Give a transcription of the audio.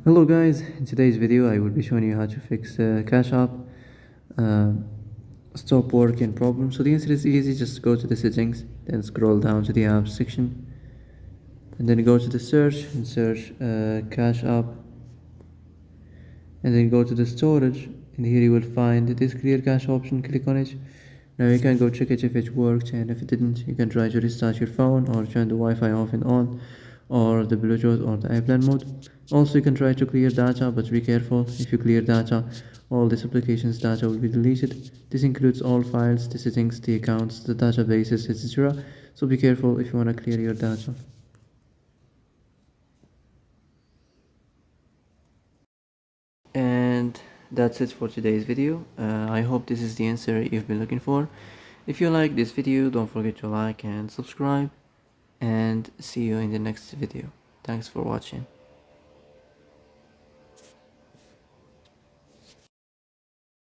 Hello guys, in today's video I will be showing you how to fix Cashapp uh, stop working problem. So the answer is easy, just go to the settings, then scroll down to the apps section, and then go to the search and search Cashapp, and then go to the storage, and here you will find this clear cache option. Click on it. Now you can go check it if it worked, and if it didn't, you can try to restart your phone or turn the Wi-Fi off and on, or the Bluetooth or the airplane mode. Also, you can try to clear data, but be careful. If you clear data, all this application's data will be deleted. This includes all files, the settings, the accounts, the databases, etc. So be careful if you want to clear your data. And that's it for today's video. I hope this is the answer you've been looking for. If you like this video, don't forget to like and subscribe, and see you in the next video. Thanks for watching.